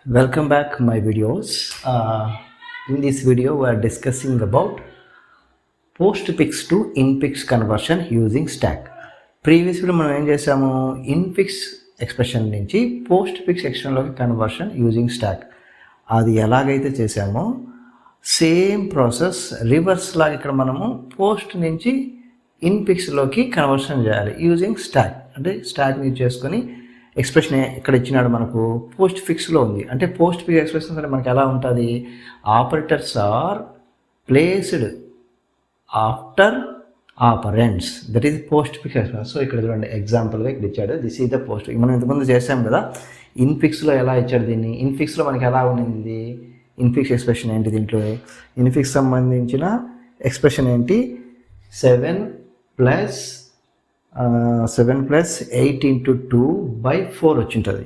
Welcome back my videos. In this video we are discussing about postfix to infix conversion using stack. Previous video మనం ఏం చేసాము, infix expression నుంచి postfix ఎక్స్ప్రెషన్లోకి conversion using stock. అది ఎలాగైతే చేసామో same process reverse లాగా ఇక్కడ మనము పోస్ట్ నుంచి ఇన్ఫిక్స్లోకి కన్వర్షన్ చేయాలి యూజింగ్ స్టాక్. అంటే స్టాక్ని యూజ్ చేసుకొని ఎక్స్ప్రెషన్ ఇక్కడ ఇచ్చినాడు మనకు పోస్ట్ ఫిక్స్లో ఉంది. అంటే పోస్ట్ ఫిక్స్ ఎక్స్ప్రెషన్ అంటే మనకి ఎలా ఉంటుంది, operators are placed after operands, that is postfix expression. So ఇక్కడ చూడండి ఎగ్జాంపుల్గా ఇక్కడ ఇచ్చాడు, దిస్ ఈజ్ ద పోస్ట్. మనం ఇంతకుముందు చేసాం కదా ఇన్ఫిక్స్లో ఎలా ఇచ్చాడు దీన్ని. ఇన్ఫిక్స్లో మనకి ఎలా ఉంది, ఇన్ఫిక్స్ ఎక్స్ప్రెషన్ ఏంటి, దీంట్లో ఇన్ఫిక్స్ సంబంధించిన ఎక్స్ప్రెషన్ ఏంటి, 7 + 8 × 2/4 వచ్చింటుంది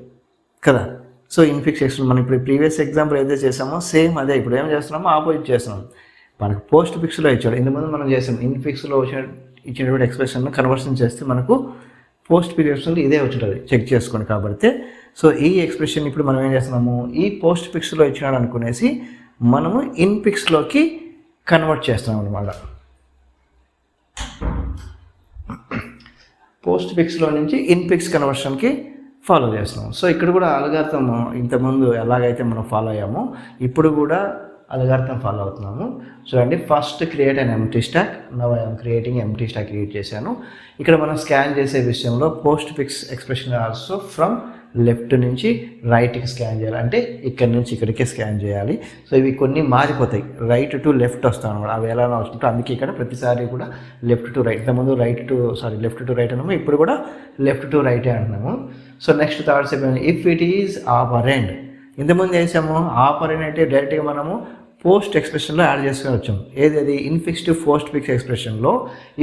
కదా. సో ఇన్ఫిక్స్ ఎక్స్ప్రెషన్ మనం ఇప్పుడు ప్రీవియస్ ఎగ్జాంపుల్ ఏదైతే చేసామో సేమ్ అదే ఇప్పుడు ఏం చేస్తున్నామో ఆపోజిట్ చేస్తున్నాం. మనకు పోస్ట్ ఫిక్స్లో ఇచ్చాడు, ఇంతకుముందు మనం చేసాం ఇన్ఫిక్స్లో ఇచ్చినటువంటి ఎక్స్ప్రెషన్ కన్వర్షన్ చేస్తే మనకు పోస్ట్ ఫిక్స్ ఎక్స్ప్రెషన్ ఇదే వచ్చింటుంది, చెక్ చేసుకోండి. కాబట్టి సో ఈ ఎక్స్ప్రెషన్ ఇప్పుడు మనం ఏం చేస్తున్నాము, ఈ పోస్ట్ ఫిక్స్లో ఇచ్చినాడు అనుకునేసి మనము ఇన్ఫిక్స్లోకి కన్వర్ట్ చేస్తున్నాం అనమాట. పోస్ట్ ఫిక్స్లో నుంచి ఇన్ఫిక్స్ కన్వర్షన్కి ఫాలో చేస్తున్నాం. సో ఇక్కడ కూడా అల్గారిథం ఇంతకుముందు ఎలాగైతే మనం ఫాలో అయ్యామో ఇప్పుడు కూడా అల్గారిథం ఫాలో అవుతున్నాము. చూడండి, first create an empty stock. Now I'm creating empty stock create చేశాను. ఇక్కడ మనం స్కాన్ చేసే విషయంలో post fix expression also from left నుంచి రైట్కి స్కాన్ చేయాలి, అంటే ఇక్కడ నుంచి ఇక్కడికే స్కాన్ చేయాలి. సో ఇవి కొన్ని మారిపోతాయి, రైట్ టు లెఫ్ట్ వస్తాం అనమాట. అవి ఎలా వచ్చినట్టు అందుకే ఇక్కడ ప్రతిసారి కూడా లెఫ్ట్ టు రైట్, ఇంతకుముందు లెఫ్ట్ టు రైట్ అన్నాము, ఇప్పుడు కూడా లెఫ్ట్ టు రైటే అంటున్నాము. So next third step, if it is ఆపరెండ్. ఇంతకుముందు చేసాము ఆపరెండ్ అంటే డైరెక్ట్గా మనము పోస్ట్ ఎక్స్ప్రెషన్లో యాడ్ చేసుకొని వచ్చాము. ఏది అది ఇన్ఫిక్స్ టు పోస్ట్ ఫిక్స్ ఎక్స్ప్రెషన్లో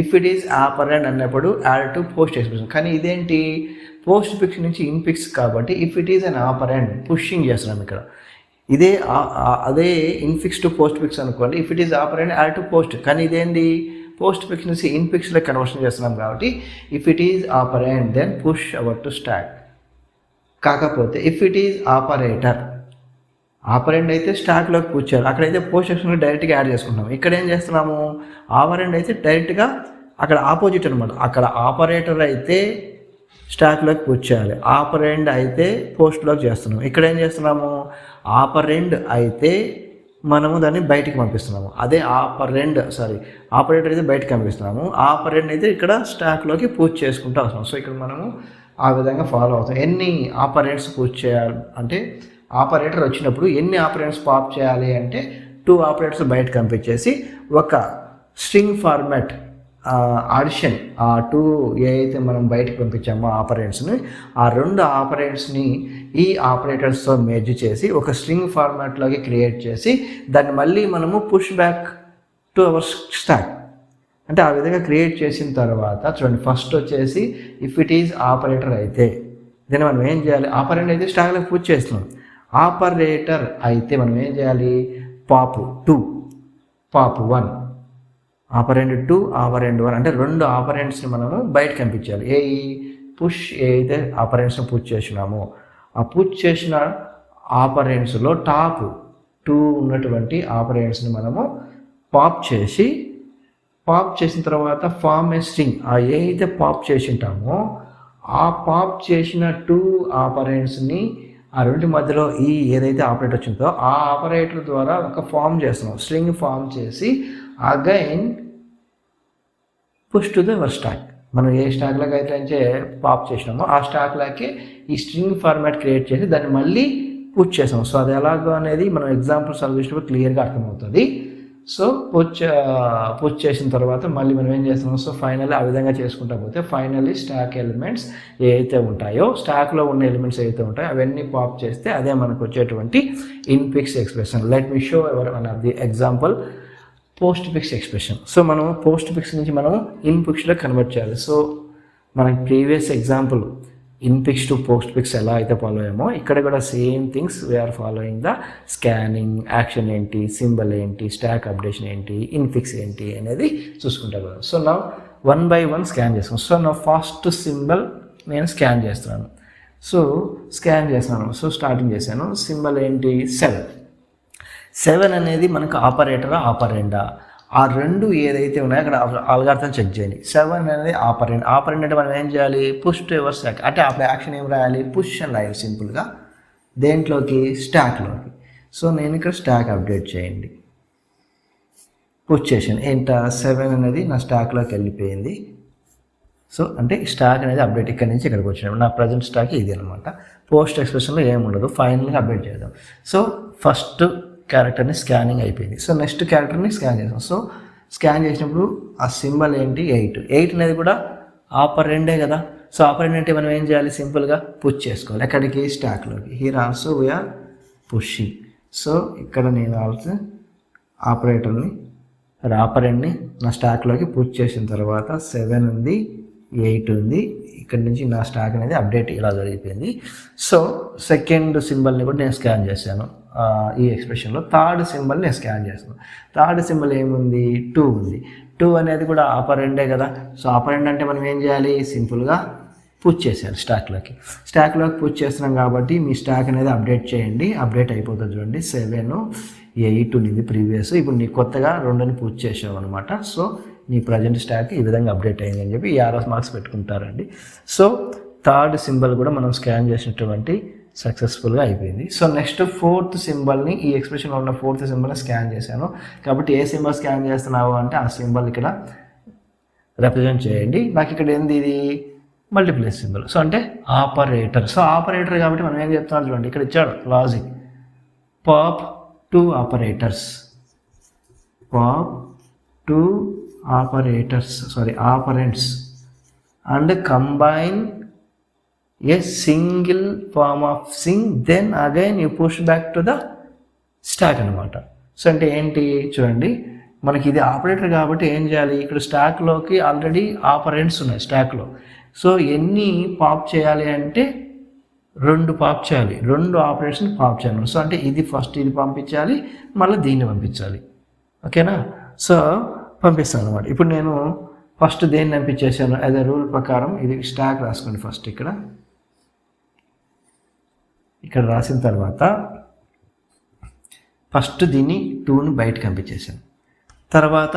ఇఫ్ ఇట్ ఈజ్ ఆపరెండ్ అన్నప్పుడు యాడ్ టు పోస్ట్ ఎక్స్ప్రెషన్. కానీ ఇదేంటి పోస్ట్ ఫిక్స్ నుంచి ఇన్ఫిక్స్ కాబట్టి if it is an operand pushing చేస్తున్నాం ఇక్కడ. ఇదే అదే ఇన్ఫిక్స్ టు పోస్ట్ ఫిక్స్ అనుకోండి, if it is operand add to post. కానీ ఇదేంటి పోస్ట్ ఫిక్స్ నుంచి ఇన్ఫిక్స్లో కన్వర్షన్ చేస్తున్నాం కాబట్టి if it is operand then push our to stack. కాకపోతే ఇఫ్ ఇట్ ఈజ్ ఆపరేటర్, ఆపరెండ్ అయితే స్టాక్లోకి పుష్ చేయాలి, అక్కడైతే పోస్ట్ సెక్షన్లో డైరెక్ట్గా యాడ్ చేసుకుంటాం. ఇక్కడ ఏం చేస్తున్నాము, ఆపరెండ్ అయితే డైరెక్ట్గా అక్కడ ఆపోజిట్ అనమాట. అక్కడ ఆపరేటర్ అయితే స్టాక్లోకి పుష్ చేయాలి, ఆపరెండ్ అయితే పోస్ట్లోకి చేస్తున్నాము. ఇక్కడ ఏం చేస్తున్నాము, ఆపరెండ్ అయితే మనము దాన్ని బయటికి పంపిస్తున్నాము. అదే ఆపరేటర్ అయితే బయటకు పంపిస్తున్నాము, ఆపరెండ్ అయితే ఇక్కడ స్టాక్లోకి పుష్ చేసుకుంటూ వస్తున్నాం. సో ఇక్కడ మనము ఆ విధంగా ఫాలో అవుతాం. ఎన్ని ఆపరేటర్స్ పుష్ చేయాలి అంటే ఆపరేటర్ వచ్చినప్పుడు ఎన్ని ఆపరేటర్స్ పాప్ చేయాలి అంటే 2 ఆపరేటర్స్ బయటకు పంపించేసి ఒక స్ట్రింగ్ ఫార్మాట్ ఆడిషన్ ఆ 2 ఏదైతే మనం బయటకు పంపించామో ఆపరేటర్స్ని, ఆ 2 ఆపరేటర్స్ని ఈ ఆపరేటర్స్తో మెర్జ్ చేసి ఒక స్ట్రింగ్ ఫార్మాట్లోకి క్రియేట్ చేసి దాన్ని మళ్ళీ మనము push back to our stock. అంటే ఆ విధంగా క్రియేట్ చేసిన తర్వాత చూడండి, ఫస్ట్ వచ్చేసి ఇఫ్ ఇట్ ఈజ్ ఆపరేటర్ అయితే దీన్ని మనం ఏం చేయాలి, ఆపరేటర్ అయితే స్టాక్లోకి పుష్ చేస్తున్నాం. ఆపరేటర్ అయితే మనం ఏం చేయాలి, పాప్ 2 పాప్ 1 ఆపరెండ్ 2 ఆపరెండ్ 1 అంటే 2 ఆపరెంట్స్ని మనము బయటకు పంపించాలి. పుష్ ఏదైతే ఆపరెంట్స్ని పుష్ చేసినామో ఆ పుష్ చేసిన ఆపరెంట్స్లో టాప్ 2 ఉన్నటువంటి ఆపరెంట్స్ని మనము పాప్ చేసిన తర్వాత ఫార్మ్ ఏ స్ట్రింగ్. ఆ ఏదైతే పాప్ చేసి ఉంటామో ఆ పాప్ చేసిన 2 ఆపరెంట్స్ని ఆ 2 మధ్యలో ఈ ఏదైతే ఆపరేటర్ వచ్చిందో ఆ ఆపరేటర్ ద్వారా ఒక ఫామ్ చేస్తున్నాం, స్ట్రింగ్ ఫామ్ చేసి again push to the stock. మనం ఏ స్టాక్లోకి అయితే పాప్ చేసినామో ఆ స్టాక్లోకి ఈ స్ట్రింగ్ ఫార్మాట్ క్రియేట్ చేసి దాన్ని మళ్ళీ పుష్ చేసాం. సో అది ఎలాగో అనేది మనం ఎగ్జాంపుల్ సాల్వ్ చేసినప్పుడు క్లియర్గా అర్థమవుతుంది. సో పుష్ చేసిన తర్వాత మళ్ళీ మనం ఏం చేస్తున్నాం, సో ఫైనల్లీ ఆ విధంగా చేసుకుంటా పోతే ఫైనల్లీ స్టాక్ ఎలిమెంట్స్ ఏవైతే ఉంటాయో స్టాక్లో ఉన్న ఎలిమెంట్స్ ఏవైతే ఉంటాయో అవన్నీ పాప్ చేస్తే అదే మనకు వచ్చేటువంటి infix expression. Let me show ever one of the example postfix expression. So మనం పోస్ట్ ఫిక్స్ నుంచి మనం ఇన్ఫిక్స్లో కన్వర్ట్ చేయాలి. సో మనకి previous example infix to postfix ఎలా అయితే ఫాలో అయ్యామో ఇక్కడ కూడా same things we are following the scanning, action ఏంటి, సింబల్ ఏంటి, స్టాక్ అప్డేషన్ ఏంటి, ఇన్ఫిక్స్ ఏంటి అనేది చూసుకుంటాం కదా. సో నా 1 by 1 స్కాన్ చేస్తాం. సో నా ఫస్ట్ సింబల్ నేను స్కాన్ చేస్తున్నాను. సో స్కాన్ చేస్తున్నాను. సో స్టార్టింగ్ చేశాను. సింబల్ ఏంటి 7 అనేది మనకు ఆపరేటరా ఆ రెండు ఏదైతే ఉన్నాయో అక్కడ అల్గారిథం చెక్ చేయండి. 7 అనేది ఆపరెంట్ అంటే మనం ఏం చేయాలి, పుష్ టు యువర్ స్టాక్ అంటే అప్పుడు యాక్షన్ ఏం రాయాలి, పుష్ అని రాయాలి సింపుల్గా. దేంట్లోకి, స్టాక్లోకి. సో నేను ఇక్కడ స్టాక్ అప్డేట్ చేయండి, పుష్ చేశాను. ఏంటా 7 అనేది నా స్టాక్లోకి వెళ్ళిపోయింది. సో అంటే స్టాక్ అనేది అప్డేట్ ఇక్కడ నుంచి ఇక్కడికి వచ్చినప్పుడు నా ప్రజెంట్ స్టాక్ ఇది అనమాట. పోస్ట్ ఎక్స్ప్రెషన్లో ఏముండదు, ఫైనల్గా అప్డేట్ చేద్దాం. సో ఫస్ట్ క్యారెక్టర్ని స్కానింగ్ అయిపోయింది. సో నెక్స్ట్ క్యారెక్టర్ని స్కాన్ చేసాం. సో స్కాన్ చేసినప్పుడు ఆ సింబల్ ఏంటి 8 అనేది కూడా ఆపరెండే కదా. సో ఆపరెంట్ అంటే మనం ఏం చేయాలి, సింపుల్గా పుష్ చేసుకోవాలి. ఎక్కడికి, స్టాక్లోకి. Here also we are pushing. So ఇక్కడ నేను ఆల్సో ఆపరెంట్ని నా స్టాక్లోకి పుష్ చేసిన తర్వాత 7 ఉంది, 8 ఉంది. ఇక్కడ నుంచి నా స్టాక్ అనేది అప్డేట్ ఇలా జరిగిపోయింది. సో సెకండ్ సింబల్ని కూడా నేను స్కాన్ చేశాను ఈ ఎక్స్ప్రెషన్లో. థర్డ్ సింబల్ నేను స్కాన్ చేస్తాను. థర్డ్ సింబల్ ఏముంది, 2 ఉంది. 2 అనేది కూడా ఆపరెండే కదా. సో ఆపరెంట్ అంటే మనం ఏం చేయాలి, సింపుల్గా పుష్ చేసేయాలి స్టాక్లోకి పుష్ చేస్తున్నాం కాబట్టి మీ స్టాక్ అనేది అప్డేట్ చేయండి. అప్డేట్ అయిపోతుంది చూడండి. 7, 8 ఉంది ప్రీవియస్. ఇప్పుడు నీ కొత్తగా 2ని పుష్ చేసావు అనమాట. సో నీ ప్రజెంట్ స్టాక్ ఈ విధంగా అప్డేట్ అయింది అని చెప్పి 50 మార్క్స్ పెట్టుకుంటారండి. సో థర్డ్ సింబల్ కూడా మనం స్కాన్ చేసినటువంటి సక్సెస్ఫుల్గా అయిపోయింది. సో నెక్స్ట్ ఫోర్త్ సింబల్ని, ఈ ఎక్స్ప్రెషన్లో ఉన్న ఫోర్త్ సింబల్ని స్కాన్ చేశాను. కాబట్టి ఏ సింబల్ స్కాన్ చేస్తున్నావు అంటే ఆ సింబల్ ఇక్కడ రిప్రజెంట్ చేయండి. నాకు ఇక్కడ ఏంది, ఇది మల్టీప్లేస్ సింబల్. సో అంటే ఆపరేటర్. సో ఆపరేటర్ కాబట్టి మనం ఏం చెప్తున్నాం చూడండి, ఇక్కడ ఇచ్చాడు logic. Pop 2 operators, pop 2 operands and combine a single form of string, then again you push back to the stack అనమాట. సో అంటే ఏంటి చూడండి, మనకి ఇది ఆపరేటర్ కాబట్టి ఏం చేయాలి, ఇక్కడ స్టాక్లోకి ఆల్రెడీ ఆపరెంట్స్ ఉన్నాయి స్టాక్లో. సో ఎన్ని పాప్ చేయాలి అంటే 2 పాప్ చేయాలి, 2 ఆపరేషన్ పాప్ చేయాలి. సో అంటే ఇది ఫస్ట్ ఇది పంపించాలి, మళ్ళీ దీన్ని పంపించాలి. ఓకేనా. సో పంపిస్తాను అనమాట. ఇప్పుడు నేను ఫస్ట్ దేన్ని పంపించేసాను యాజ్ అ రూల్ ప్రకారం. ఇది స్టాక్ రాసుకోండి ఫస్ట్. ఇక్కడ రాసిన తర్వాత ఫస్ట్ దీన్ని 2ని బయటకు పంపించేసాను. తర్వాత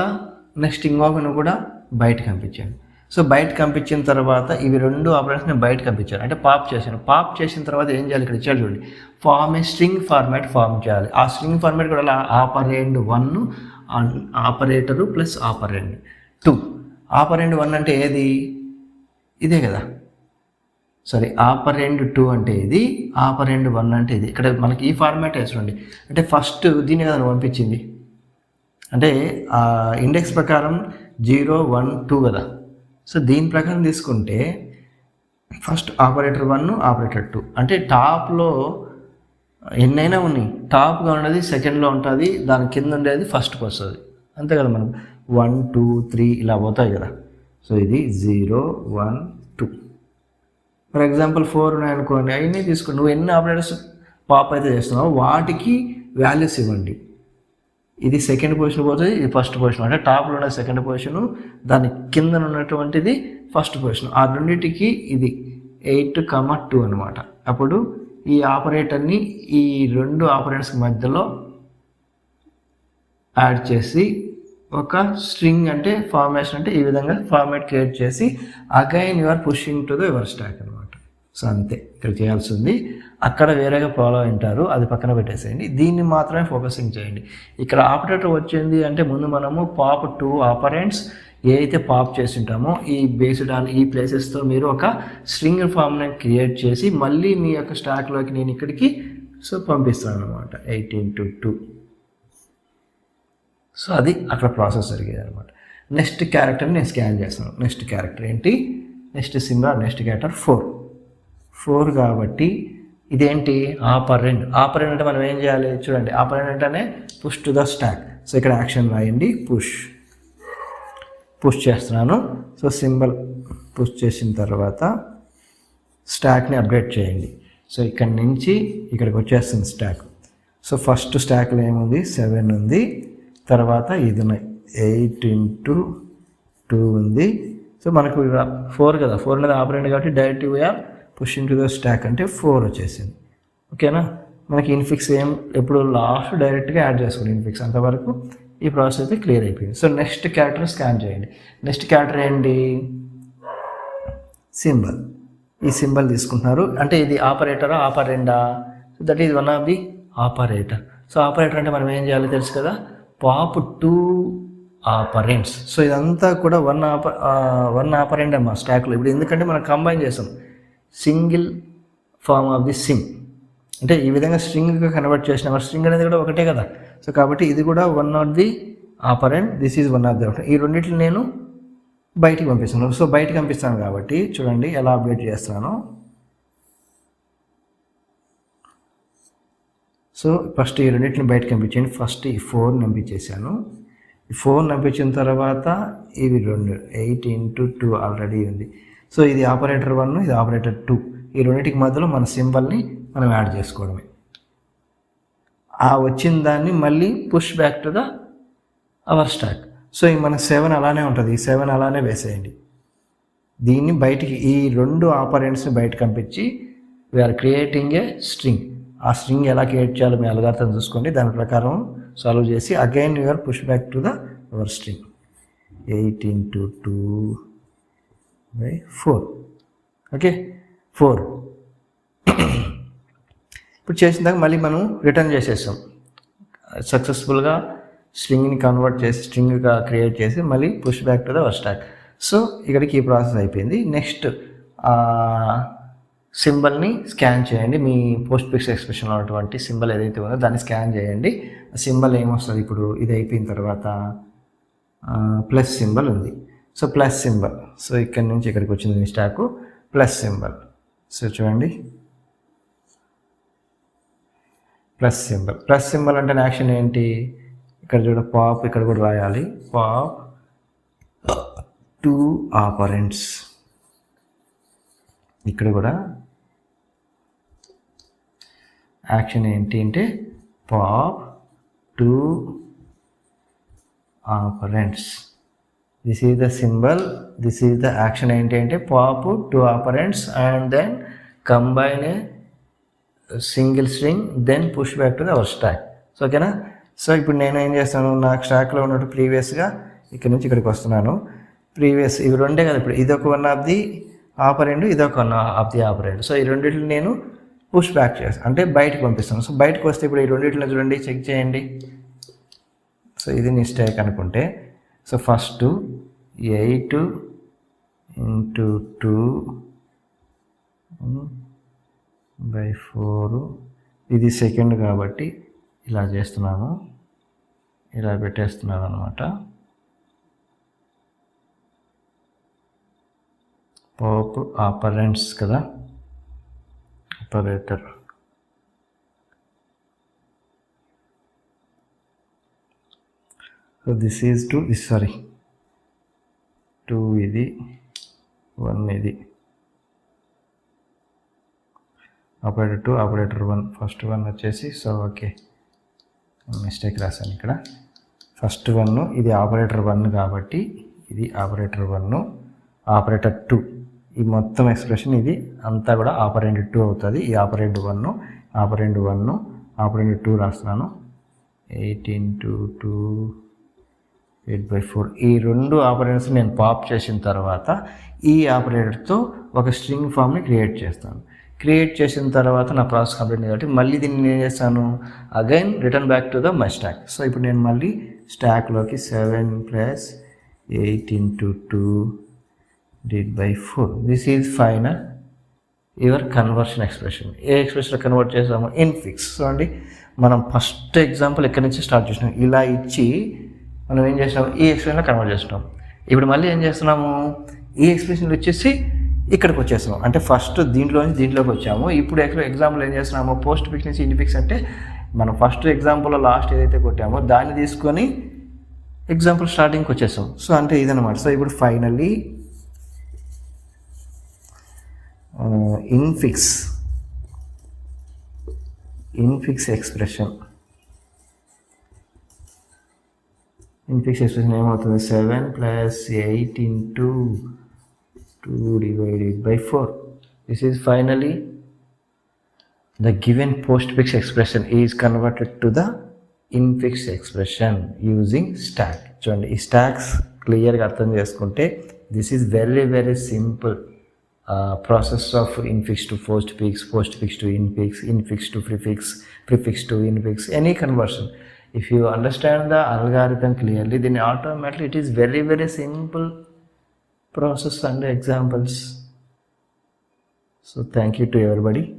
నెక్స్ట్ ఇంకొకను కూడా బయటకు పంపించాను. సో బయటకు పంపించిన తర్వాత ఇవి 2 ఆపరేషన్స్ నేను బయటకు పంపించాను, అంటే పాప్ చేశాను. పాప్ చేసిన తర్వాత ఏం చేయాలి, ఇక్కడ ఇచ్చాడు చూడండి, స్ట్రింగ్ ఫార్మాట్ ఫార్మ్ చేయాలి. ఆ స్ట్రింగ్ ఫార్మాట్ కూడా ఆపరెండ్ 1 ఆపరేటరు ప్లస్ ఆపరెండ్ 2. ఆపరెండ్ 1 అంటే ఏది, ఇదే కదా. సారీ, ఆపరెండ్ 2 అంటే ఇది, ఆపరెండ్ 1 అంటే ఇది. ఇక్కడ మనకి ఈ ఫార్మాట్ వేసుకోండి. అంటే ఫస్ట్ దీన్ని కదా పంపించింది, అంటే ఇండెక్స్ ప్రకారం 0, 1, 2 కదా. సో దీని ప్రకారం తీసుకుంటే ఫస్ట్ ఆపరేటర్ 1, ఆపరేటర్ 2 అంటే టాప్లో ఎన్నైనా ఉన్నాయి. టాప్గా ఉన్నది సెకండ్లో ఉంటుంది, దాని కింద ఉండేది ఫస్ట్కి వస్తుంది. అంతే కదా. మనం 1, 2, 3 ఇలా పోతాయి కదా. సో ఇది 0, 1, 2. ఫర్ ఎగ్జాంపుల్ 4 ఉన్నాయనుకోండి, అవన్నీ తీసుకోండి. నువ్వు ఎన్ని ఆపరేటర్స్ పాప్ అయితే చేస్తున్నావు వాటికి వాల్యూస్ ఇవ్వండి. ఇది సెకండ్ పొజిషన్ పోతుంది, ఇది ఫస్ట్ పొజిషన్. అంటే టాప్లో ఉన్న సెకండ్ పొజిషను, దాని కింద ఉన్నటువంటిది ఫస్ట్ పొజిషన్. ఆ రెండింటికి ఇది 8, 2 అనమాట. అప్పుడు ఈ ఆపరేటర్ని ఈ 2 ఆపరేటర్స్ మధ్యలో యాడ్ చేసి ఒక స్ట్రింగ్ అంటే ఫార్మేషన్ అంటే ఈ విధంగా ఫార్మాట్ క్రియేట్ చేసి again you are pushing to the your stack అనమాట. సో అంతే ఇక్కడ చేయాల్సింది. అక్కడ వేరేగా ఫాలో ఉంటారు, అది పక్కన పెట్టేసేయండి. దీన్ని మాత్రమే ఫోకసింగ్ చేయండి. ఇక్కడ ఆపరేటర్ వచ్చింది అంటే ముందు మనము పాప్ 2 ఆపరెంట్స్ ఏ అయితే పాప్ చేసి ఉంటామో ఈ బేస్డ్ ఆన్ ఈ ప్లేసెస్తో మీరు ఒక స్ట్రింగ్ ఫామ్ని క్రియేట్ చేసి మళ్ళీ మీ యొక్క స్టాక్లోకి నేను ఇక్కడికి సో పంపిస్తాను అనమాట 18 to 2. సో అది అక్కడ ప్రాసెస్ జరిగేది అనమాట. నెక్స్ట్ క్యారెక్టర్ని నేను స్కాన్ చేస్తాను. నెక్స్ట్ క్యారెక్టర్ ఏంటి, నెక్స్ట్ సింబల్, నెక్స్ట్ క్యారెక్టర్ 4 కాబట్టి ఇదేంటి ఆపరెంట్. ఆపరెంట్ అంటే మనం ఏం చేయాలి చూడండి, ఆపరెంట్ అంటేనే push to the stock. So ఇక్కడ యాక్షన్ రాయండి, పుష్ చేస్తున్నాను. సో సింబల్ పుష్ చేసిన తర్వాత స్టాక్ని అప్డేట్ చేయండి. సో ఇక్కడ నుంచి ఇక్కడికి వచ్చేస్తుంది స్టాక్. సో ఫస్ట్ స్టాక్లో ఏముంది 7 ఉంది, తర్వాత ఇది ఉన్నాయి 8 into 2 ఉంది. సో మనకు 4 కదా, 4 అనేది ఆపరెంట్ కాబట్టి direct we are push into the stack అంటే 4 వచ్చేసింది. ఓకేనా, మనకి ఇన్ఫిక్స్ ఏం ఎప్పుడు లాస్ట్ డైరెక్ట్గా యాడ్ చేసుకోండి ఇన్ఫిక్స్. అంతవరకు ఈ ప్రాసెస్ అయితే క్లియర్ అయిపోయింది. సో నెక్స్ట్ క్యారెక్టర్ స్కాన్ చేయండి. నెక్స్ట్ క్యారెక్టర్ ఏంటి, సింబల్. ఈ సింబల్ తీసుకుంటున్నారు అంటే ఇది ఆపరేటరా ఆపరెండా, so that is one of the operator. So operator అంటే మనం ఏం చేయాలో తెలుసు కదా, పాప్ 2 ఆపరెంట్స్. సో ఇదంతా కూడా వన్ ఆపరెంట్ అమ్మా స్టాక్లో. ఇప్పుడు ఎందుకంటే మనం కంబైన్ చేసాం single form of the sim, అంటే ఈ విధంగా స్ట్రింగ్గా కన్వర్ట్ చేసిన స్ట్రింగ్ అనేది కూడా ఒకటే కదా. సో కాబట్టి ఇది కూడా one of the operant, this is one of the operant. ఈ రెండింటిని నేను బయటికి పంపిస్తున్నాను. సో బయటికి పంపిస్తాను కాబట్టి చూడండి ఎలా అప్డేట్ చేస్తున్నాను. సో ఫస్ట్ ఈ రెండింటిని బయటకు పంపించండి. ఫస్ట్ ఈ 4 పంపించేసాను. ఈ 4 పంపించిన తర్వాత ఇవి 2 8 into 2 ఆల్రెడీ ఉంది. సో ఇది ఆపరేటర్ 1, ఇది ఆపరేటర్ 2. ఈ రెండింటికి మధ్యలో మన సింబల్ని మనం యాడ్ చేసుకోవడమే. ఆ వచ్చిన దాన్ని మళ్ళీ push back to the our stack. So ఈ మన 7 అలానే ఉంటుంది, ఈ 7 అలానే వేసేయండి. దీన్ని బయటికి ఈ 2 ఆపరెంట్స్ని బయటకు పంపించి వీఆర్ క్రియేటింగ్ ఏ స్ట్రింగ్. ఆ స్ట్రింగ్ ఎలా క్రియేట్ చేయాలో మీ అల్గారిథం చూసుకోండి, దాని ప్రకారం సాల్వ్ చేసి again you are push back to the our string. 8 into 2/4. Okay 4. ఇప్పుడు చేసిన దాకా మళ్ళీ మనం రిటర్న్ చేసేస్తాం. సక్సెస్ఫుల్గా స్ట్రింగ్ని కన్వర్ట్ చేసి స్ట్రింగ్గా క్రియేట్ చేసి మళ్ళీ push back to the our stack. So ఇక్కడికి ఈ ప్రాసెస్ అయిపోయింది. నెక్స్ట్ సింబల్ని స్కాన్ చేయండి. మీ పోస్ట్ ఫిక్స్ ఎక్స్ప్రెషన్లో ఉన్నటువంటి సింబల్ ఏదైతే ఉందో దాన్ని స్కాన్ చేయండి. సింబల్ ఏమొస్తుంది, ఇప్పుడు ఇది అయిపోయిన తర్వాత ప్లస్ సింబల్ ఉంది. సో ప్లస్ సింబల్, సో ఇక్కడి నుంచి ఇక్కడికి వచ్చింది మీ స్టాకు ప్లస్ సింబల్. సో చూడండి ప్లస్ సింబల్. ప్లస్ సింబల్ అంటే యాక్షన్ ఏంటి, ఇక్కడ చూడ పాప్, ఇక్కడ కూడా రాయాలి పాప్ 2 ఆపరెంట్స్. ఇక్కడ కూడా యాక్షన్ ఏంటి అంటే pop 2 operands. This is the symbol, this is the action ఏంటి అంటే pop 2 operands and then combine a single string then push back to the our stack. So ఓకేనా. సో ఇప్పుడు నేను ఏం చేస్తాను, నాకు స్టాక్లో ఉన్నట్టు ప్రీవియస్గా ఇక్కడ నుంచి ఇక్కడికి వస్తున్నాను. ప్రీవియస్ ఇవి రెండే కదా, ఇప్పుడు ఇదొక వన్ ఆఫ్ ది ఆపరెంట్, ఇదొక one of the operant. So ఈ రెండింటిని నేను పుష్ బ్యాక్ చేస్తాను అంటే బయటకు పంపిస్తాను. సో బయటకు వస్తే ఇప్పుడు ఈ రెండింటిలో చూడండి, చెక్ చేయండి. సో ఇది మిస్టేక్ అనుకుంటే, సో ఫస్ట్ 8 into 2/4 ఇది సెకండ్ కాబట్టి ఇలా చేస్తున్నాను, ఇలా పెట్టేస్తున్నాను అనమాట. పాప్ ఆపరెంట్స్ కదా, operator. So this is 2, sorry 2 ఇది 1 ఇది ఆపరేటర్ 2 ఆపరేటర్ 1. ఫస్ట్ 1 వచ్చేసి, సో ఓకే మిస్టేక్ రాశాను ఇక్కడ. ఫస్ట్ 1 ఇది ఆపరేటర్ 1 కాబట్టి ఇది ఆపరేటర్ 1 ఆపరేటర్ 2. ఈ మొత్తం ఎక్స్ప్రెషన్ ఇది అంతా కూడా ఆపరెంట్ 2 అవుతుంది. ఈ ఆపరెంట్ 1 ఆపరెంట్ 1 ఆపరెంట్ 2 రాస్తున్నాను. 8 into 2 8/4. ఈ 2 ఆపరేటర్స్ నేను పాప్ చేసిన తర్వాత ఈ ఆపరేటర్తో ఒక స్ట్రింగ్ ఫామ్ని క్రియేట్ చేస్తాను. క్రియేట్ చేసిన తర్వాత నా ప్రాసెస్ కంప్లీట్ కాబట్టి మళ్ళీ దీన్ని నేను చేస్తాను, again return back to the my stack. So ఇప్పుడు నేను మళ్ళీ స్టాక్లోకి 7 + 8 into 2/4. This is final your conversion expression. ఏ ఎక్స్ప్రెషన్లో కన్వర్ట్ చేసాము, ఇన్ఫిక్స్. సో అండి మనం ఫస్ట్ ఎగ్జాంపుల్ ఎక్కడి నుంచి స్టార్ట్ చేసినాం, ఇలా ఇచ్చి మనం ఏం చేసినాము, ఈ ఎక్స్ప్రెషన్లో కన్వర్ట్ చేస్తున్నాం. ఇప్పుడు మళ్ళీ ఏం చేస్తున్నాము, ఈ ఎక్స్ప్రెషన్లు వచ్చేసి ఇక్కడికి వచ్చేస్తున్నాం. అంటే ఫస్ట్ దీంట్లో నుంచి దీంట్లోకి వచ్చాము. ఇప్పుడు ఎగ్జాంపుల్ ఏం చేస్తున్నాము, పోస్ట్ ఫిక్స్ నుంచి ఇన్ఫిక్స్. అంటే మనం ఫస్ట్ ఎగ్జాంపుల్లో లాస్ట్ ఏదైతే కొట్టామో దాన్ని తీసుకొని ఎగ్జాంపుల్ స్టార్టింగ్కి వచ్చేసాం. సో అంటే ఇదనమాట. సో ఇప్పుడు ఫైనల్లీ ఇన్ఫిక్స్ ఎక్స్ప్రెషన్ ఏమవుతుంది, 7 + 8 into 2/4. This is finally the given postfix expression is converted to the infix expression using stack. చూడండి ఈ స్టాక్స్ క్లియర్గా అర్థం చేసుకుంటే this is very very simple process of infix to postfix to infix to prefix to infix, any conversion. If you understand the algorithm clearly, then automatically it is very very simple process and examples. So thank you to everybody.